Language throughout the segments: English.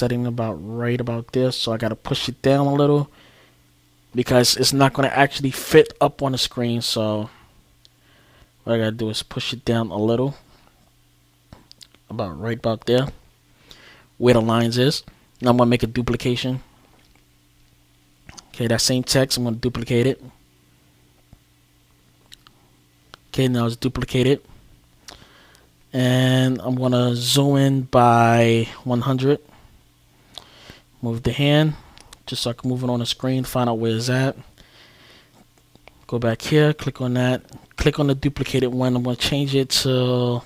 setting about right about this, so I gotta push it down a little because it's not gonna actually fit up on the screen. So what I gotta do is push it down a little, about right about there, where the lines is. Now I'm gonna make a duplication. Okay, that same text, I'm gonna duplicate it. Okay, now it's duplicated. And I'm gonna zoom in by 100. Move the hand, just so I can move it on the screen, find out where it's at. Go back here, click on that. Click on the duplicated one. I'm gonna change it to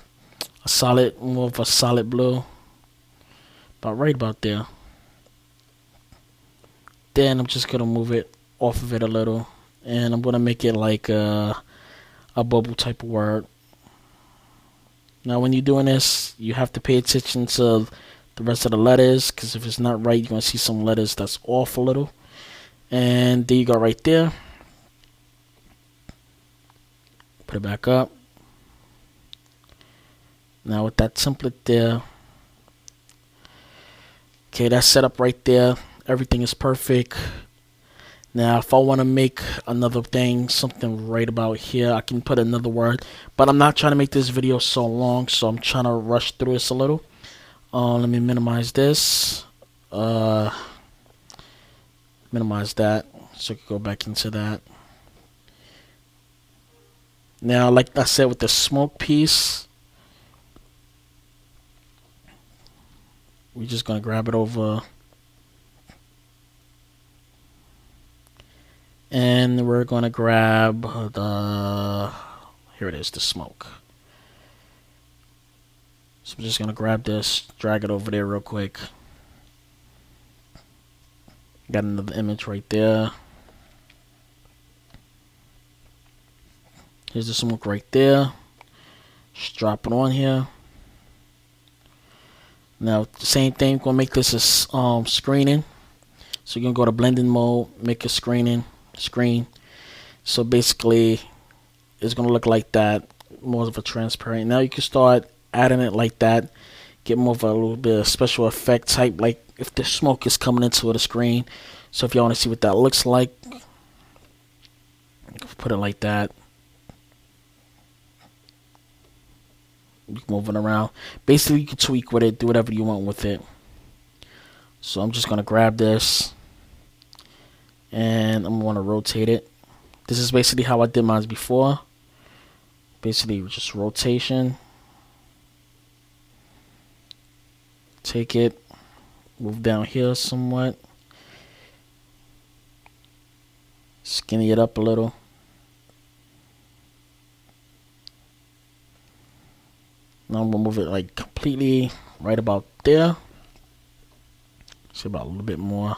a solid, more of a solid blue. About right about there. Then I'm just gonna move it off of it a little, and I'm gonna make it like a bubble type of word. Now when you're doing this, you have to pay attention to the rest of the letters, because if it's not right, you're gonna see some letters that's off a little. And there you go, right there. Put it back up. Now with that template there, okay, that's set up right there. Everything is perfect. Now if I want to make another thing, something right about here, I can put another word, but I'm not trying to make this video so long, so I'm trying to rush through this a little. Let me minimize this, minimize that, so I can go back into that. Now like I said, with the smoke piece, we're just gonna grab it over, and we're gonna grab the, here it is, the smoke. So I'm just gonna grab this, drag it over there real quick. Got another image right there. Here's the smoke right there. Just drop it on here. Now the same thing, gonna make this a screening. So you're gonna go to blending mode, make a screen. So basically it's gonna look like that, more of a transparent. Now you can start adding it like that, get more of a little bit of special effect type, like if the smoke is coming into the screen. So if y'all want to see what that looks like, put it like that. You can move it around. Basically you can tweak with it, do whatever you want with it. So I'm just gonna grab this and I'm gonna rotate it. This is basically how I did mine before. Basically just rotation. Take it, move down here somewhat, skinny it up a little. Now I'm gonna move it like completely right about there. See, about a little bit more.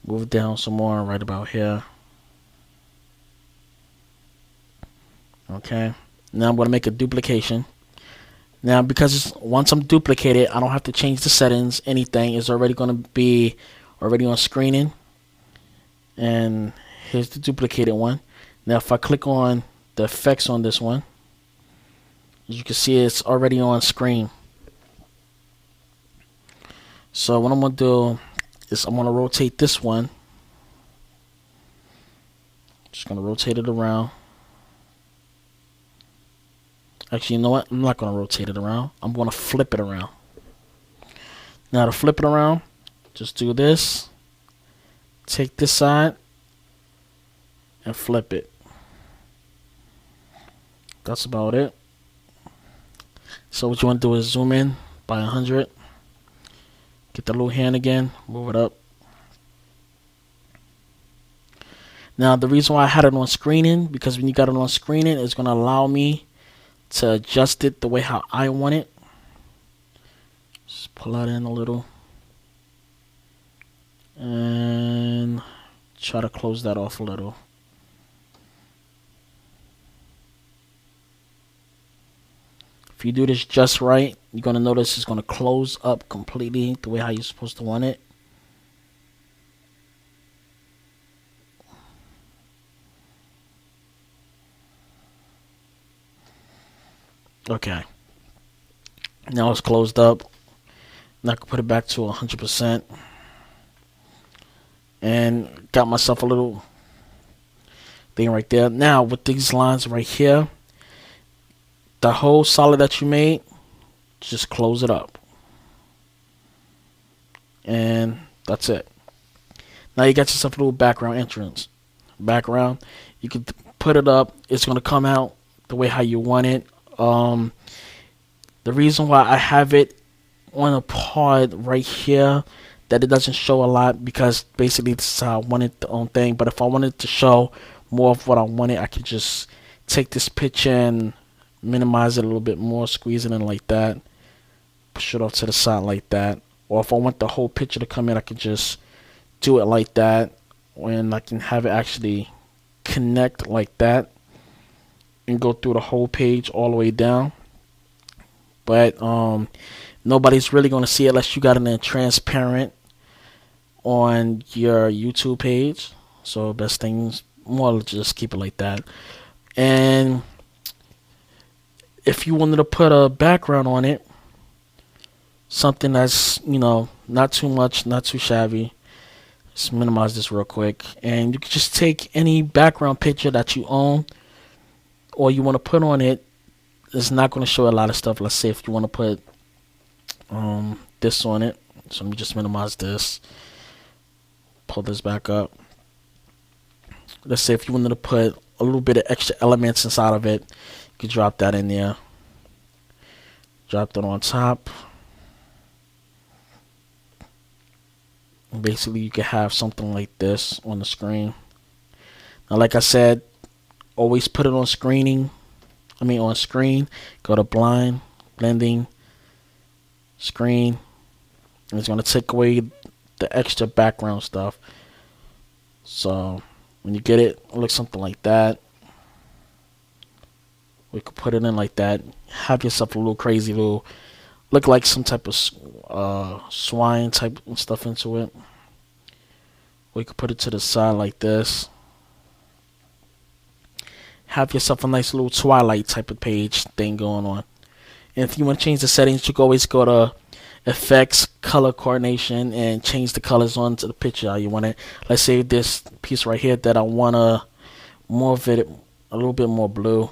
Move it down some more, right about here. Okay. Now I'm gonna make a duplication. Now because once I'm duplicated, I don't have to change the settings, anything. It's already gonna be already on screening. And here's the duplicated one. Now if I click on the effects on this one, as you can see, it's already on screen. So what I'm gonna do is I'm gonna rotate this one. Just gonna rotate it around. Actually, you know what? I'm not gonna rotate it around. I'm gonna flip it around. Now to flip it around, just do this. Take this side and flip it. That's about it. So what you want to do is zoom in by 100. Get the little hand again, move it up. Now the reason why I had it on screening, because when you got it on screening, it's going to allow me to adjust it the way how I want it. Just pull that in a little. And try to close that off a little. If you do this just right, you're going to notice it's going to close up completely the way how you're supposed to want it. Okay. Now it's closed up. And I can put it back to 100%. And got myself a little thing right there. Now with these lines right here, the whole solid that you made, just close it up. And that's it. Now you got yourself a little background entrance. Background, you can put it up. It's going to come out the way how you want it. The reason why I have it on a part right here that it doesn't show a lot, because basically this is how I wanted the own thing. But if I wanted to show more of what I wanted, I could just take this picture and minimize it a little bit more, squeeze it in like that, push it off to the side like that. Or if I want the whole picture to come in, I could just do it like that, and I can have it actually connect like that and go through the whole page all the way down. But nobody's really going to see it unless you got it in transparent on your YouTube page. So best things, more just keep it like that. And if you wanted to put a background on it, something that's, not too much, not too shabby, just minimize this real quick, and you can just take any background picture that you own or you want to put on it. It's not going to show a lot of stuff. Let's say if you want to put this on it, so let me just minimize this, pull this back up. Let's say if you wanted to put a little bit of extra elements inside of it, you could drop that in there, drop that on top. Basically you can have something like this on the screen. Now like I said, always put it on screen. Go to blind, blending, screen, and it's going to take away the extra background stuff. So when you get it, it looks something like that. We could put it in like that, have yourself a little crazy little, look like some type of swine type stuff into it. We could put it to the side like this. Have yourself a nice little Twilight type of page thing going on. And if you want to change the settings, you can always go to effects, color coordination, and change the colors onto the picture how you want it. Let's say this piece right here that I want more of it, a little bit more blue,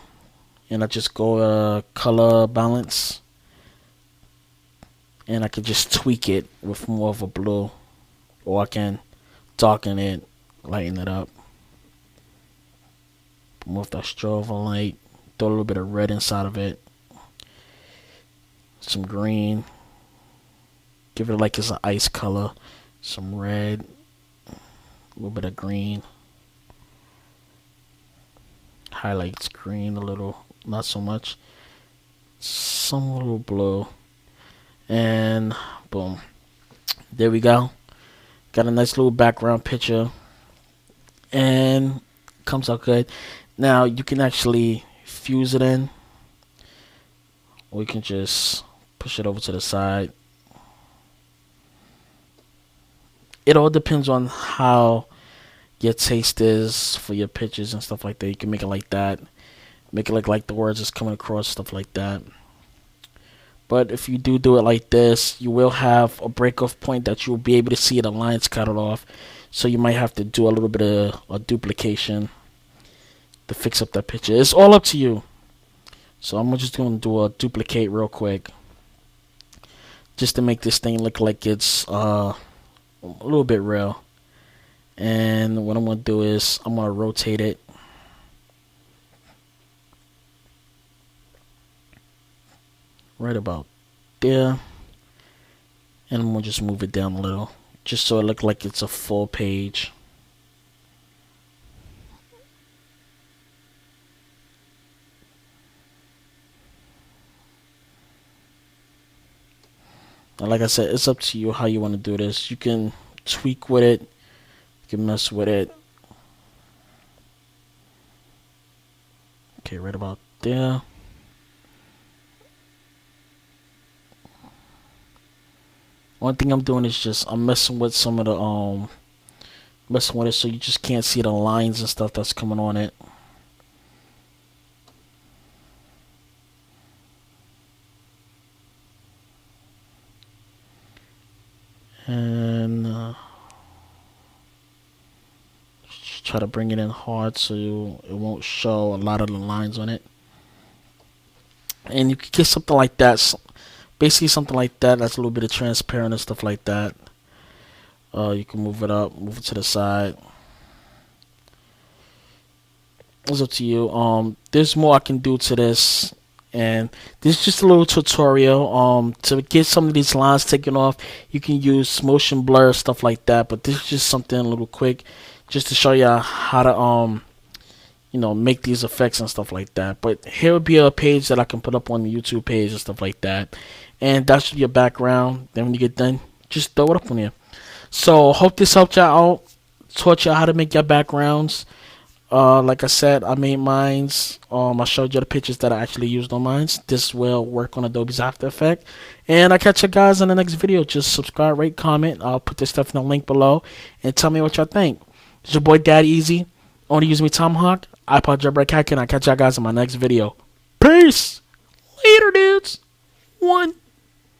and I just go color balance, and I can just tweak it with more of a blue, or I can darken it, lighten it up, move that strobe light, throw a little bit of red inside of it, some green, give it like it's an ice color, some red, a little bit of green, highlights green a little, not so much, some little blue, and boom, there we go. Got a nice little background picture, and comes out good. Now you can actually fuse it in, or you can just push it over to the side. It all depends on how your taste is for your pictures and stuff like that. You can make it like that, make it look like the words is coming across, stuff like that. But if you do it like this, you will have a break-off point that you'll be able to see the lines cut it off. So you might have to do a little bit of a duplication to fix up that picture. It's all up to you. So I'm just going to do a duplicate real quick, just to make this thing look like it's a little bit real. And what I'm going to do is I'm going to rotate it. Right about there, and I'm gonna just move it down a little, just so it looks like it's a full page. And like I said, it's up to you how you want to do this. You can tweak with it, you can mess with it. Okay, right about there. One thing I'm doing is just I'm messing with some of the messing with it so you just can't see the lines and stuff that's coming on it. and try to bring it in hard so it won't show a lot of the lines on it. And you can get something like that, basically something like that. That's a little bit of transparent and stuff like that. You can move it up, move it to the side. It's up to you. There's more I can do to this, and this is just a little tutorial. To get some of these lines taken off, you can use motion blur, stuff like that. But this is just something a little quick, just to show you how to make these effects and stuff like that. But here would be a page that I can put up on the YouTube page and stuff like that, and that should be your background. Then when you get done, just throw it up on here. So hope this helped y'all out, taught y'all how to make your backgrounds. Like I said, I made mines. I showed you the pictures that I actually used on mines. This will work on Adobe's After Effects. And I'll catch you guys in the next video. Just subscribe, rate, comment. I'll put this stuff in the link below, and tell me what y'all think. It's your boy Daddy Easy. Only use me Tomahawk. iPod Jailbreak Hack, and I'll catch y'all guys in my next video. Peace. Later, dudes. 1.